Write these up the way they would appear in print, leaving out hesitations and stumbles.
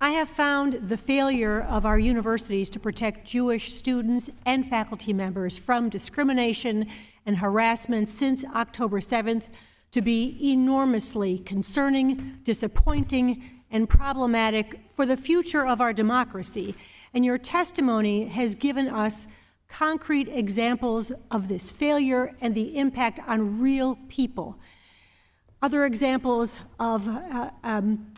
I have found the failure of our universities to protect Jewish students and faculty members from discrimination and harassment since October 7th to be enormously concerning, disappointing, and problematic for the future of our democracy. And your testimony has given us concrete examples of this failure and the impact on real people. Other examples of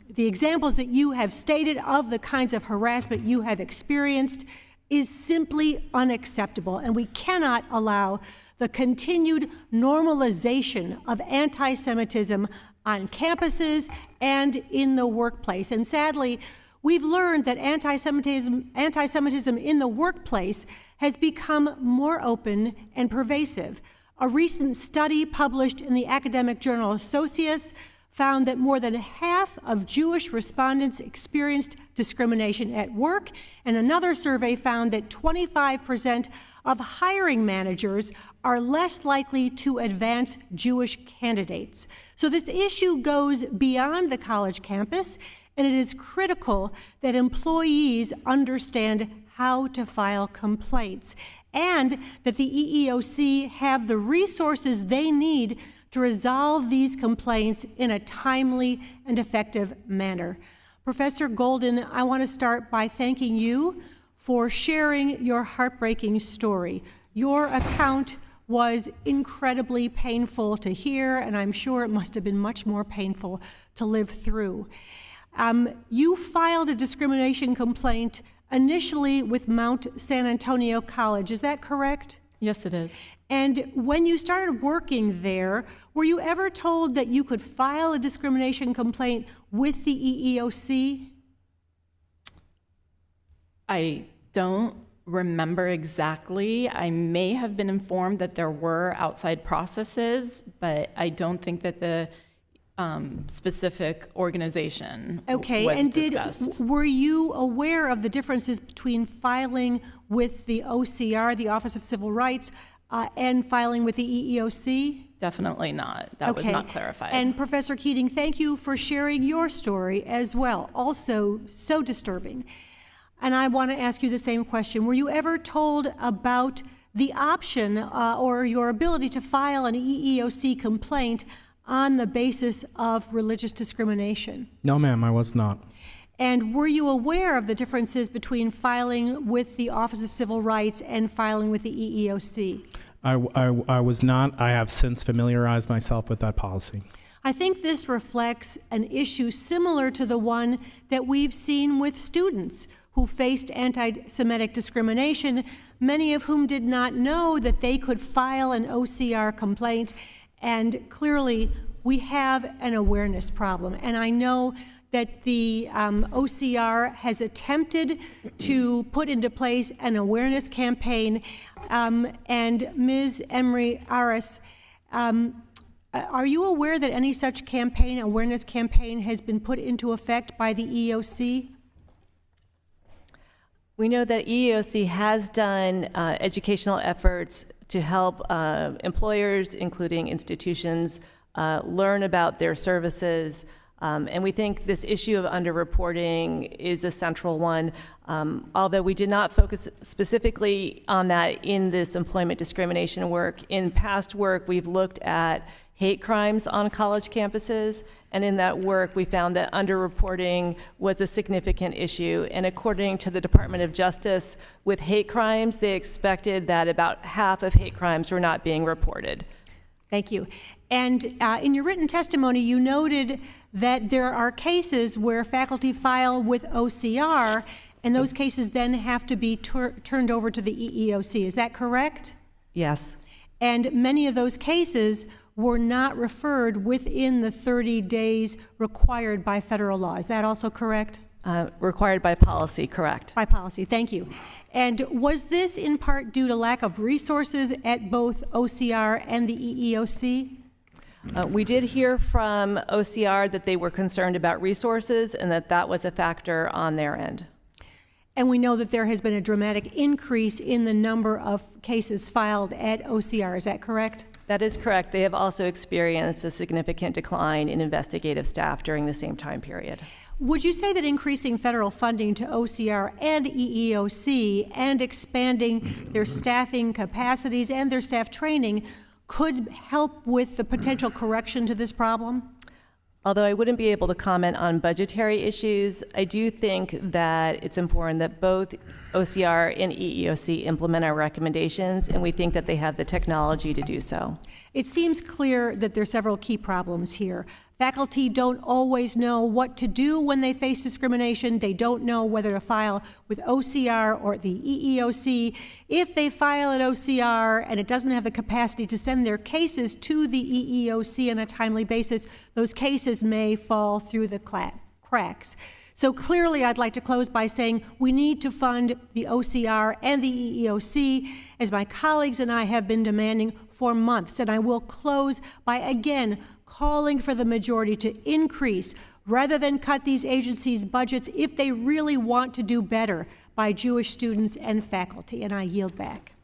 the examples that you have stated of the kinds of harassment you have experienced is simply unacceptable, and we cannot allow the continued normalization of anti-Semitism on campuses and in the workplace. And sadly, we've learned that anti-Semitism in the workplace has become more open and pervasive. A recent study published in the academic journal Socius found that more than half of Jewish respondents experienced discrimination at work, and another survey found that 25% of hiring managers are less likely to advance Jewish candidates. So this issue goes beyond the college campus, and it is critical that employees understand how to file complaints and that the EEOC have the resources they need to resolve these complaints in a timely and effective manner. Professor Golden, I want to start by thanking you for sharing your heartbreaking story. Your account was incredibly painful to hear, and I'm sure it must have been much more painful to live through. You filed a discrimination complaint initially with Mount San Antonio College, is that correct? Yes, it is. And when you started working there, were you ever told that you could file a discrimination complaint with the EEOC? I don't remember exactly. I may have been informed that there were outside processes, but I don't think that the specific organization was discussed. Were you aware of the differences between filing with the OCR, the Office of Civil Rights, and filing with the EEOC? Definitely not. That was not clarified. And Professor Keating, thank you for sharing your story as well. Also so disturbing. And I want to ask you the same question. Were you ever told about the option or your ability to file an EEOC complaint on the basis of religious discrimination? No, ma'am, I was not. And were you aware of the differences between filing with the Office of Civil Rights and filing with the EEOC? I was not. I have since familiarized myself with that policy. I think this reflects an issue similar to the one that we've seen with students who faced anti-Semitic discrimination, many of whom did not know that they could file an OCR complaint. And clearly, we have an awareness problem. And I know that the OCR has attempted to put into place an awareness campaign. And Ms. Emery-Aris, are you aware that any such campaign, awareness campaign, has been put into effect by the EEOC? We know that EEOC has done educational efforts to help employers, including institutions, learn about their services. And we think this issue of underreporting is a central one. Although we did not focus specifically on that in this employment discrimination work, in past work we've looked at hate crimes on college campuses, and in that work we found that underreporting was a significant issue. And according to the Department of Justice, with hate crimes, they expected that about half of hate crimes were not being reported. Thank you. And in your written testimony, you noted that there are cases where faculty file with OCR, and those cases then have to be turned over to the EEOC. Is that correct? Yes. And many of those cases were not referred within the 30 days required by federal law. Is that also correct? Required by policy, correct. By policy, thank you. And was this in part due to lack of resources at both OCR and the EEOC? We did hear from OCR that they were concerned about resources and that was a factor on their end. And we know that there has been a dramatic increase in the number of cases filed at OCR, is that correct? That is correct. They have also experienced a significant decline in investigative staff during the same time period. Would you say that increasing federal funding to OCR and EEOC and expanding their staffing capacities and their staff training could help with the potential correction to this problem? Although I wouldn't be able to comment on budgetary issues, I do think that it's important that both OCR and EEOC implement our recommendations, and we think that they have the technology to do so. It seems clear that there are several key problems here. Faculty don't always know what to do when they face discrimination. They don't know whether to file with OCR or the EEOC. If they file at OCR and it doesn't have the capacity to send their cases to the EEOC on a timely basis, those cases may fall through the cracks. So clearly, I'd like to close by saying we need to fund the OCR and the EEOC, as my colleagues and I have been demanding for months. And I will close by again calling for the majority to increase rather than cut these agencies' budgets if they really want to do better by Jewish students and faculty. And I yield back.